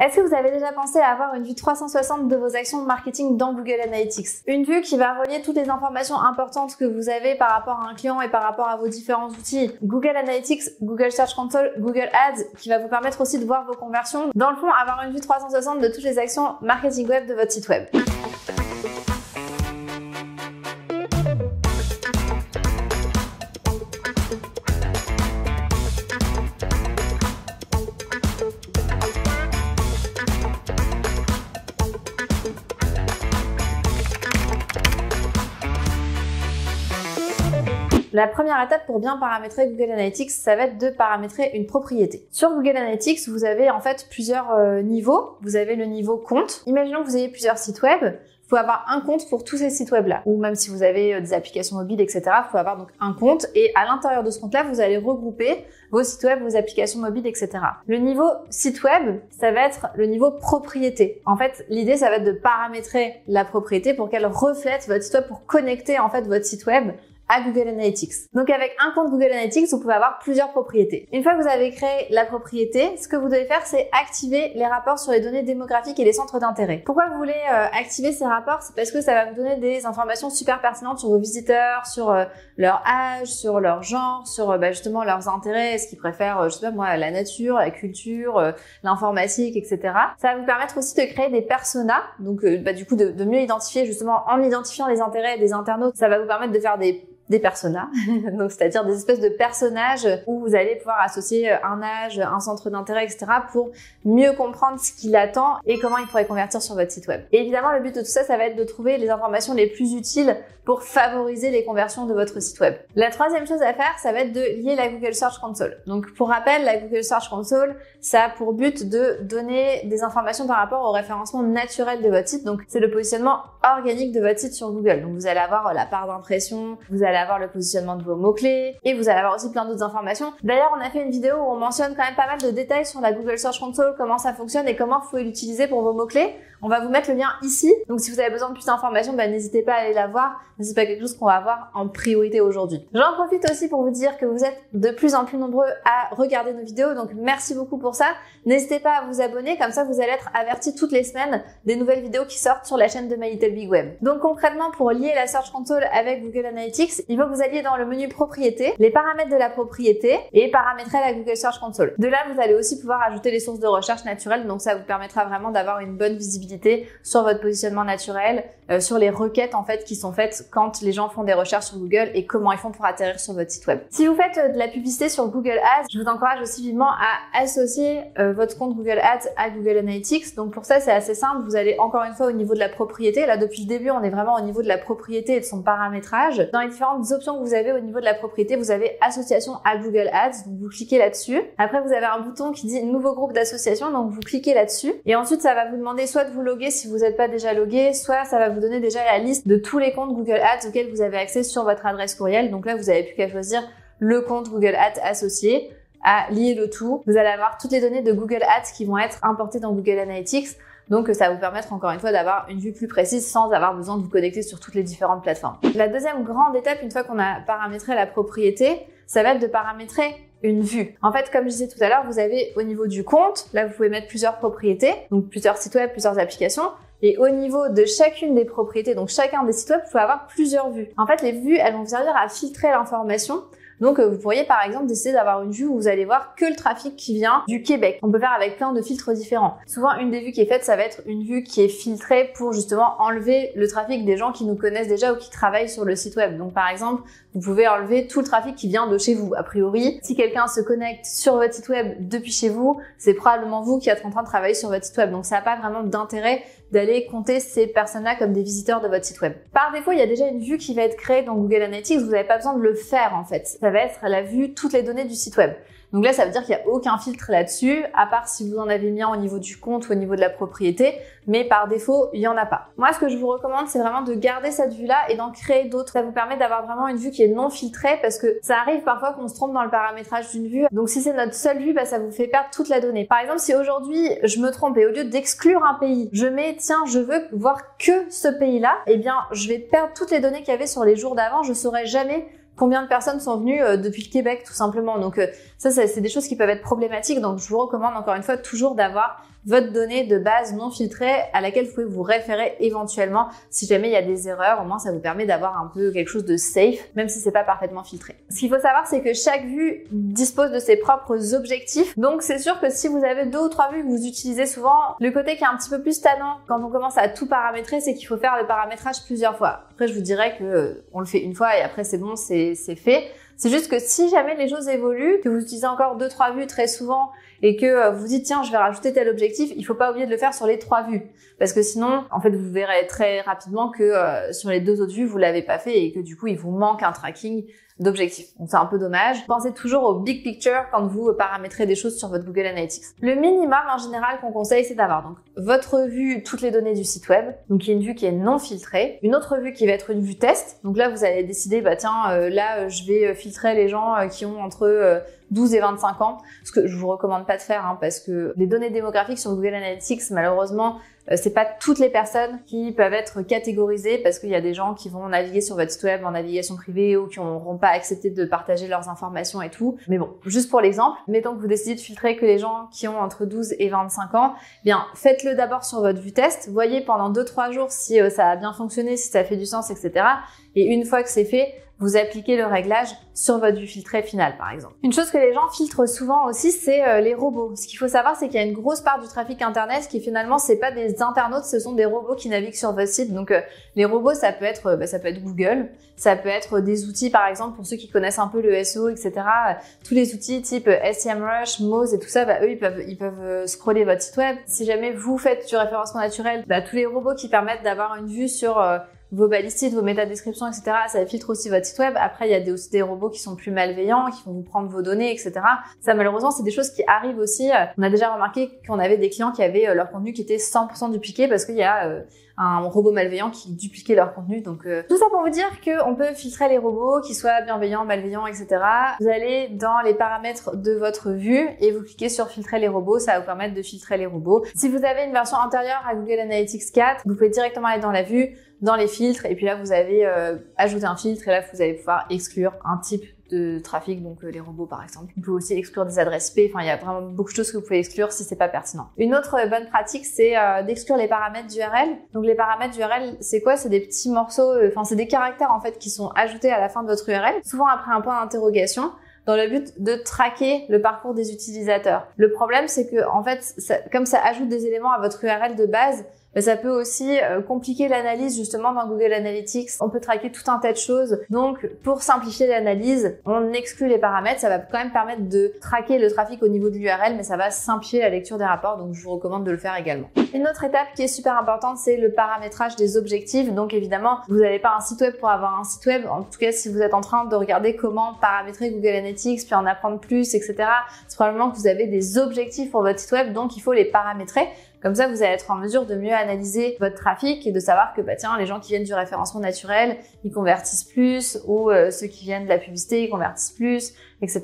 Est-ce que vous avez déjà pensé à avoir une vue 360 de vos actions de marketing dans Google Analytics? Une vue qui va relier toutes les informations importantes que vous avez par rapport à un client et par rapport à vos différents outils. Google Analytics, Google Search Console, Google Ads, qui va vous permettre aussi de voir vos conversions. Dans le fond, avoir une vue 360 de toutes les actions marketing web de votre site web. La première étape pour bien paramétrer Google Analytics, ça va être de paramétrer une propriété. Sur Google Analytics, vous avez en fait plusieurs niveaux. Vous avez le niveau compte. Imaginons que vous ayez plusieurs sites web. Vous pouvez avoir un compte pour tous ces sites web-là. Ou même si vous avez des applications mobiles, etc., vous pouvez avoir donc un compte. Et à l'intérieur de ce compte-là, vous allez regrouper vos sites web, vos applications mobiles, etc. Le niveau site web, ça va être le niveau propriété. En fait, l'idée, ça va être de paramétrer la propriété pour qu'elle reflète votre site web, pour connecter en fait votre site web à Google Analytics. Donc avec un compte Google Analytics, vous pouvez avoir plusieurs propriétés. Une fois que vous avez créé la propriété, ce que vous devez faire, c'est activer les rapports sur les données démographiques et les centres d'intérêt. Pourquoi vous voulez activer ces rapports? C'est parce que ça va vous donner des informations super pertinentes sur vos visiteurs, sur leur âge, sur leur genre, sur justement leurs intérêts, est-ce qu'ils préfèrent, je sais pas moi, la nature, la culture, l'informatique, etc. Ça va vous permettre aussi de créer des personas, donc du coup de mieux identifier, justement en identifiant les intérêts des internautes, ça va vous permettre de faire des personas, donc c'est-à-dire des espèces de personnages où vous allez pouvoir associer un âge, un centre d'intérêt, etc. pour mieux comprendre ce qu'il attend et comment il pourrait convertir sur votre site web. Et évidemment, le but de tout ça, ça va être de trouver les informations les plus utiles pour favoriser les conversions de votre site web. La troisième chose à faire, ça va être de lier la Google Search Console. Donc pour rappel, la Google Search Console, ça a pour but de donner des informations par rapport au référencement naturel de votre site. Donc c'est le positionnement organique de votre site sur Google. Donc vous allez avoir la part d'impression, vous allez avoir le positionnement de vos mots-clés et vous allez avoir aussi plein d'autres informations. D'ailleurs, on a fait une vidéo où on mentionne quand même pas mal de détails sur la Google Search Console, comment ça fonctionne et comment vous pouvez l'utiliser pour vos mots-clés. On va vous mettre le lien ici. Donc si vous avez besoin de plus d'informations, n'hésitez pas à aller la voir. Mais c'est pas quelque chose qu'on va voir en priorité aujourd'hui. J'en profite aussi pour vous dire que vous êtes de plus en plus nombreux à regarder nos vidéos. Donc merci beaucoup pour ça. N'hésitez pas à vous abonner. Comme ça, vous allez être avertis toutes les semaines des nouvelles vidéos qui sortent sur la chaîne de My Little Big Web. Donc concrètement, pour lier la Search Console avec Google Analytics, il faut que vous alliez dans le menu propriété, les paramètres de la propriété et paramétrer la Google Search Console. De là, vous allez aussi pouvoir ajouter les sources de recherche naturelles. Donc ça vous permettra vraiment d'avoir une bonne visibilité sur votre positionnement naturel, sur les requêtes en fait qui sont faites quand les gens font des recherches sur Google et comment ils font pour atterrir sur votre site web. Si vous faites de la publicité sur Google Ads, je vous encourage aussi vivement à associer votre compte Google Ads à Google Analytics. Donc pour ça, c'est assez simple. Vous allez encore une fois au niveau de la propriété. Là, depuis le début, on est vraiment au niveau de la propriété et de son paramétrage. Dans les différentes options que vous avez au niveau de la propriété, vous avez association à Google Ads. Donc vous cliquez là-dessus. Après, vous avez un bouton qui dit nouveau groupe d'association. Donc vous cliquez là-dessus. Et ensuite, ça va vous demander soit de vous loguer si vous n'êtes pas déjà logué, soit ça va vous donner déjà la liste de tous les comptes Google Ads auxquels vous avez accès sur votre adresse courriel. Donc là, vous n'avez plus qu'à choisir le compte Google Ads associé, à lier le tout. Vous allez avoir toutes les données de Google Ads qui vont être importées dans Google Analytics. Donc ça va vous permettre encore une fois d'avoir une vue plus précise sans avoir besoin de vous connecter sur toutes les différentes plateformes. La deuxième grande étape, une fois qu'on a paramétré la propriété, ça va être de paramétrer une vue. En fait, comme je disais tout à l'heure, vous avez au niveau du compte, là vous pouvez mettre plusieurs propriétés, donc plusieurs sites web, plusieurs applications. Et au niveau de chacune des propriétés, donc chacun des sites web, vous pouvez avoir plusieurs vues. En fait, les vues, elles vont vous servir à filtrer l'information. Donc, vous pourriez par exemple décider d'avoir une vue où vous allez voir que le trafic qui vient du Québec. On peut faire avec plein de filtres différents. Souvent, une des vues qui est faite, ça va être une vue qui est filtrée pour justement enlever le trafic des gens qui nous connaissent déjà ou qui travaillent sur le site web. Donc, par exemple, vous pouvez enlever tout le trafic qui vient de chez vous. A priori, si quelqu'un se connecte sur votre site web depuis chez vous, c'est probablement vous qui êtes en train de travailler sur votre site web. Donc, ça n'a pas vraiment d'intérêt d'aller compter ces personnes-là comme des visiteurs de votre site web. Par défaut, il y a déjà une vue qui va être créée dans Google Analytics. Vous n'avez pas besoin de le faire en fait. Ça va être la vue toutes les données du site web. Donc là, ça veut dire qu'il n'y a aucun filtre là-dessus, à part si vous en avez mis un au niveau du compte ou au niveau de la propriété, mais par défaut, il n'y en a pas. Moi, ce que je vous recommande, c'est vraiment de garder cette vue-là et d'en créer d'autres. Ça vous permet d'avoir vraiment une vue qui est non filtrée parce que ça arrive parfois qu'on se trompe dans le paramétrage d'une vue. Donc si c'est notre seule vue, ça vous fait perdre toute la donnée. Par exemple, si aujourd'hui, je me trompe et au lieu d'exclure un pays, je mets, tiens, je veux voir que ce pays-là, eh bien, je vais perdre toutes les données qu'il y avait sur les jours d'avant. Je saurai jamais combien de personnes sont venues depuis le Québec, tout simplement. Donc ça, c'est des choses qui peuvent être problématiques. Donc je vous recommande encore une fois toujours d'avoir votre donnée de base non filtrée à laquelle vous pouvez vous référer éventuellement si jamais il y a des erreurs. Au moins, ça vous permet d'avoir un peu quelque chose de safe, même si c'est pas parfaitement filtré. Ce qu'il faut savoir, c'est que chaque vue dispose de ses propres objectifs. Donc, c'est sûr que si vous avez 2 ou 3 vues que vous utilisez souvent, le côté qui est un petit peu plus tannant quand on commence à tout paramétrer, c'est qu'il faut faire le paramétrage plusieurs fois. Après, je vous dirais que on le fait une fois et après c'est bon, c'est fait. C'est juste que si jamais les choses évoluent, que vous utilisez encore 2-3 vues très souvent et que vous dites tiens, je vais rajouter tel objectif, il faut pas oublier de le faire sur les 3 vues. Parce que sinon, en fait, vous verrez très rapidement que sur les 2 autres vues, vous l'avez pas fait et que du coup, il vous manque un tracking d'objectifs. Donc c'est un peu dommage. Pensez toujours au big picture quand vous paramétrez des choses sur votre Google Analytics. Le minimum en général qu'on conseille, c'est d'avoir donc votre vue, toutes les données du site web, donc il y a une vue qui est non filtrée, une autre vue qui va être une vue test. Donc là, vous allez décider, bah tiens, là, je vais filtrer les gens qui ont entre 12 et 25 ans, ce que je vous recommande pas de faire, hein, parce que les données démographiques sur Google Analytics, malheureusement, c'est pas toutes les personnes qui peuvent être catégorisées parce qu'il y a des gens qui vont naviguer sur votre site web en navigation privée ou qui n'auront pas accepté de partager leurs informations et tout. Mais bon, juste pour l'exemple, mettons que vous décidez de filtrer que les gens qui ont entre 12 et 25 ans, bien, faites-le d'abord sur votre vue test, voyez pendant 2-3 jours si ça a bien fonctionné, si ça fait du sens, etc. Et une fois que c'est fait, vous appliquez le réglage sur votre vue filtrée finale, par exemple. Une chose que les gens filtrent souvent aussi, c'est les robots. Ce qu'il faut savoir, c'est qu'il y a une grosse part du trafic internet qui finalement, c'est pas des internautes, ce sont des robots qui naviguent sur votre site. Donc, les robots, ça peut être Google, ça peut être des outils, par exemple, pour ceux qui connaissent un peu le SEO, etc. Tous les outils type SEMrush, Moz et tout ça, eux, ils peuvent scroller votre site web. Si jamais vous faites du référencement naturel, tous les robots qui permettent d'avoir une vue sur vos balistiques, vos métadescriptions, etc. Ça filtre aussi votre site web. Après, il y a aussi des robots qui sont plus malveillants, qui vont vous prendre vos données, etc. Ça, malheureusement, c'est des choses qui arrivent aussi. On a déjà remarqué qu'on avait des clients qui avaient leur contenu qui était 100% dupliqué parce qu'il y a un robot malveillant qui dupliquait leur contenu. Donc, tout ça pour vous dire qu'on peut filtrer les robots, qu'ils soient bienveillants, malveillants, etc. Vous allez dans les paramètres de votre vue et vous cliquez sur filtrer les robots. Ça va vous permettre de filtrer les robots. Si vous avez une version intérieure à Google Analytics 4, vous pouvez directement aller dans la vue, dans les filtres, et puis là, vous avez ajouté un filtre, et là, vous allez pouvoir exclure un type de trafic, donc les robots par exemple. Vous pouvez aussi exclure des adresses IP, enfin il y a vraiment beaucoup de choses que vous pouvez exclure si c'est pas pertinent. Une autre bonne pratique, c'est d'exclure les paramètres d'URL. Donc les paramètres d'URL, c'est quoi? C'est des petits morceaux, c'est des caractères en fait qui sont ajoutés à la fin de votre URL, souvent après un point d'interrogation, dans le but de traquer le parcours des utilisateurs. Le problème, c'est que en fait, comme ça ajoute des éléments à votre URL de base, ça peut aussi compliquer l'analyse justement dans Google Analytics. On peut traquer tout un tas de choses. Donc, pour simplifier l'analyse, on exclut les paramètres. Ça va quand même permettre de traquer le trafic au niveau de l'URL, mais ça va simplifier la lecture des rapports. Donc, je vous recommande de le faire également. Une autre étape qui est super importante, c'est le paramétrage des objectifs. Donc, évidemment, vous n'avez pas un site web pour avoir un site web. En tout cas, si vous êtes en train de regarder comment paramétrer Google Analytics, puis en apprendre plus, etc., c'est probablement que vous avez des objectifs pour votre site web. Donc, il faut les paramétrer. Comme ça, vous allez être en mesure de mieux analyser votre trafic et de savoir que, tiens, les gens qui viennent du référencement naturel, ils convertissent plus, ou ceux qui viennent de la publicité, ils convertissent plus, etc.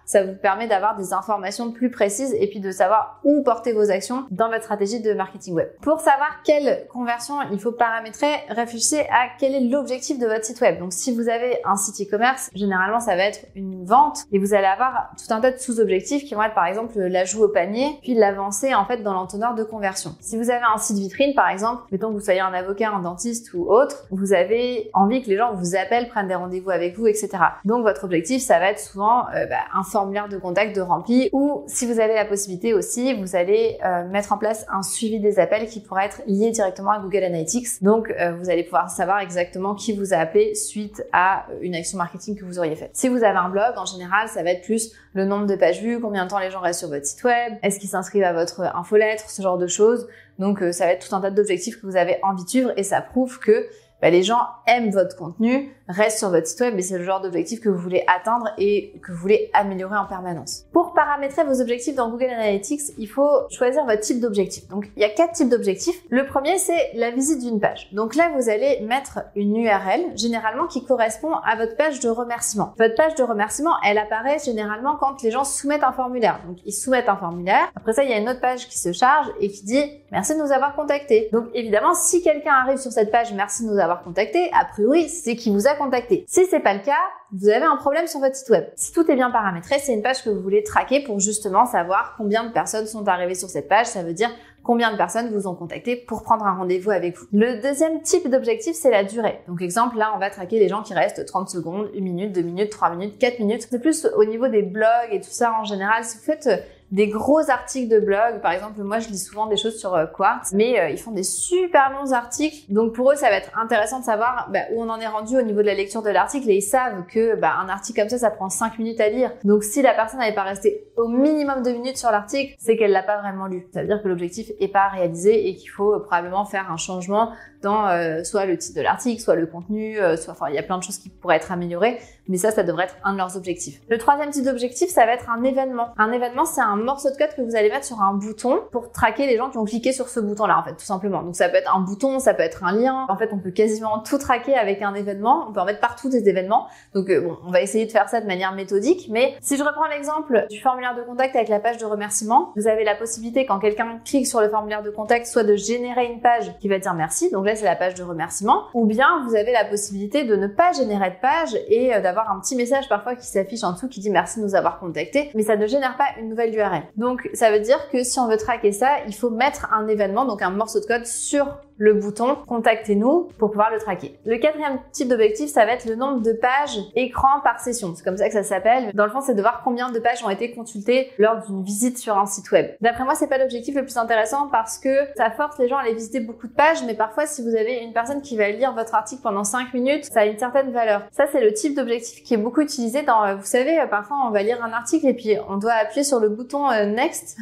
Ça vous permet d'avoir des informations plus précises et puis de savoir où porter vos actions dans votre stratégie de marketing web. Pour savoir quelle conversion il faut paramétrer, réfléchissez à quel est l'objectif de votre site web. Donc, si vous avez un site e-commerce, généralement, ça va être une vente et vous allez avoir tout un tas de sous-objectifs qui vont être, par exemple, l'ajout au panier, puis l'avancée, en fait, dans l'entonnoir de conversion. Si vous avez un site vitrine, par exemple, mettons que vous soyez un avocat, un dentiste ou autre, vous avez envie que les gens vous appellent, prennent des rendez-vous avec vous, etc. Donc, votre objectif, ça va être souvent un formulaire de contact de rempli, ou si vous avez la possibilité aussi, vous allez mettre en place un suivi des appels qui pourra être lié directement à Google Analytics. Donc, vous allez pouvoir savoir exactement qui vous a appelé suite à une action marketing que vous auriez faite. Si vous avez un blog, en général, ça va être plus le nombre de pages vues, combien de temps les gens restent sur votre site web, est-ce qu'ils s'inscrivent à votre infolettre, ce genre de choses. Donc, ça va être tout un tas d'objectifs que vous avez envie de suivre et ça prouve que les gens aiment votre contenu, restent sur votre site web et c'est le genre d'objectif que vous voulez atteindre et que vous voulez améliorer en permanence. Pour paramétrer vos objectifs dans Google Analytics, il faut choisir votre type d'objectif. Donc, il y a 4 types d'objectifs. Le premier, c'est la visite d'une page. Donc là, vous allez mettre une URL, généralement qui correspond à votre page de remerciement. Votre page de remerciement, elle apparaît généralement quand les gens soumettent un formulaire. Donc, ils soumettent un formulaire. Après ça, il y a une autre page qui se charge et qui dit « Merci de nous avoir contactés ». Donc, évidemment, si quelqu'un arrive sur cette page « Merci de nous avoir avoir contacté, a priori, c'est qui vous a contacté. Si c'est pas le cas, vous avez un problème sur votre site web. Si tout est bien paramétré, c'est une page que vous voulez traquer pour justement savoir combien de personnes sont arrivées sur cette page. Ça veut dire combien de personnes vous ont contacté pour prendre un rendez-vous avec vous. Le deuxième type d'objectif, c'est la durée. Donc exemple, là, on va traquer les gens qui restent 30 secondes, 1 minute, 2 minutes, 3 minutes, 4 minutes. C'est plus au niveau des blogs et tout ça en général. Si vous faites des gros articles de blog, par exemple, moi je lis souvent des choses sur Quartz, mais ils font des super longs articles. Donc pour eux, ça va être intéressant de savoir où on en est rendu au niveau de la lecture de l'article, et ils savent que un article comme ça prend 5 minutes à lire. Donc si la personne n'avait pas resté au minimum 2 minutes sur l'article, c'est qu'elle l'a pas vraiment lu. Ça veut dire que l'objectif est pas réalisé et qu'il faut probablement faire un changement dans soit le titre de l'article, soit le contenu, il y a plein de choses qui pourraient être améliorées, mais ça devrait être un de leurs objectifs. Le troisième type d'objectif, ça va être un événement. Un événement, c'est un morceau de code que vous allez mettre sur un bouton pour traquer les gens qui ont cliqué sur ce bouton-là, en fait, tout simplement. Donc ça peut être un bouton, ça peut être un lien. En fait, on peut quasiment tout traquer avec un événement. On peut en mettre partout des événements. Donc on va essayer de faire ça de manière méthodique, mais si je reprends l'exemple du formulaire de contact avec la page de remerciement, vous avez la possibilité, quand quelqu'un clique sur le formulaire de contact, soit de générer une page qui va dire merci, donc là c'est la page de remerciement, ou bien vous avez la possibilité de ne pas générer de page et d'avoir un petit message parfois qui s'affiche en dessous qui dit merci de nous avoir contacté, mais ça ne génère pas une nouvelle URL. Donc ça veut dire que si on veut traquer ça, il faut mettre un événement, donc un morceau de code sur le bouton « Contactez-nous » pour pouvoir le traquer. Le quatrième type d'objectif, ça va être le nombre de pages écran par session. C'est comme ça que ça s'appelle. Dans le fond, c'est de voir combien de pages ont été consultées lors d'une visite sur un site web. D'après moi, c'est pas l'objectif le plus intéressant parce que ça force les gens à aller visiter beaucoup de pages, mais parfois, si vous avez une personne qui va lire votre article pendant 5 minutes, ça a une certaine valeur. Ça, c'est le type d'objectif qui est beaucoup utilisé dans, vous savez, parfois, on va lire un article et puis on doit appuyer sur le bouton Next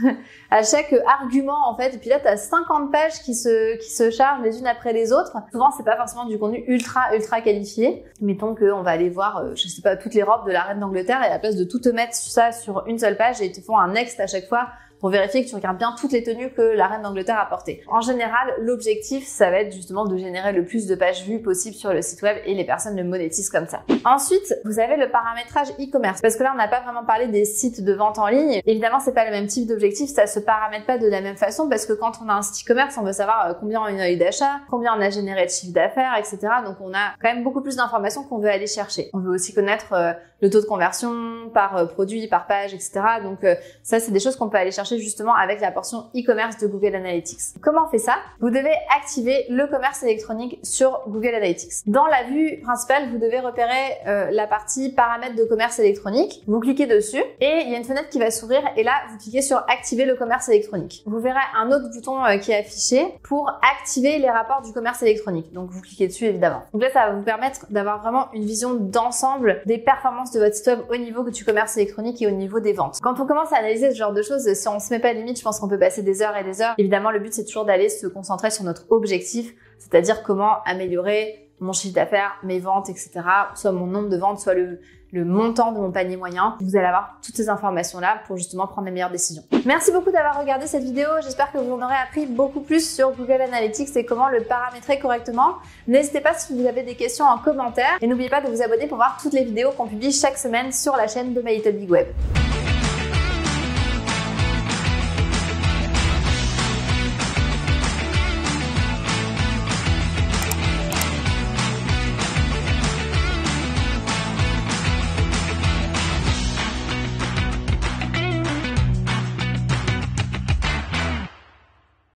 à chaque argument, en fait. Et puis là, t'as 50 pages qui se chargent les unes après les autres. Souvent, c'est pas forcément du contenu ultra qualifié. Mettons qu'on va aller voir, je sais pas, toutes les robes de la reine d'Angleterre et à la place de tout te mettre ça sur une seule page et ils te font un next à chaque fois pour vérifier que tu regardes bien toutes les tenues que la reine d'Angleterre a portées. En général, l'objectif, ça va être justement de générer le plus de pages vues possible sur le site web et les personnes le monétisent comme ça. Ensuite, vous avez le paramétrage e-commerce. Parce que là, on n'a pas vraiment parlé des sites de vente en ligne. Évidemment, c'est pas le même type d'objectif, ça se paramètre pas de la même façon parce que quand on a un site e-commerce, on veut savoir combien on a eu d'achat, combien on a généré de chiffre d'affaires, etc. Donc, on a quand même beaucoup plus d'informations qu'on veut aller chercher. On veut aussi connaître le taux de conversion par produit, par page, etc. Donc, ça, c'est des choses qu'on peut aller chercher justement avec la portion e-commerce de Google Analytics. Comment on fait ça? Vous devez activer le commerce électronique sur Google Analytics. Dans la vue principale, vous devez repérer la partie paramètres de commerce électronique. Vous cliquez dessus et il y a une fenêtre qui va s'ouvrir et là, vous cliquez sur activer le commerce électronique. Vous verrez un autre bouton qui est affiché pour activer les rapports du commerce électronique. Donc, vous cliquez dessus évidemment. Donc là, ça va vous permettre d'avoir vraiment une vision d'ensemble des performances de votre site web au niveau du commerce électronique et au niveau des ventes. Quand on commence à analyser ce genre de choses, si on se met pas limite, je pense qu'on peut passer des heures et des heures. Évidemment, le but, c'est toujours d'aller se concentrer sur notre objectif, c'est-à-dire comment améliorer mon chiffre d'affaires, mes ventes, etc. Soit mon nombre de ventes, soit le montant de mon panier moyen. Vous allez avoir toutes ces informations-là pour justement prendre les meilleures décisions. Merci beaucoup d'avoir regardé cette vidéo. J'espère que vous en aurez appris beaucoup plus sur Google Analytics et comment le paramétrer correctement. N'hésitez pas si vous avez des questions en commentaire et n'oubliez pas de vous abonner pour voir toutes les vidéos qu'on publie chaque semaine sur la chaîne de My Little Big Web.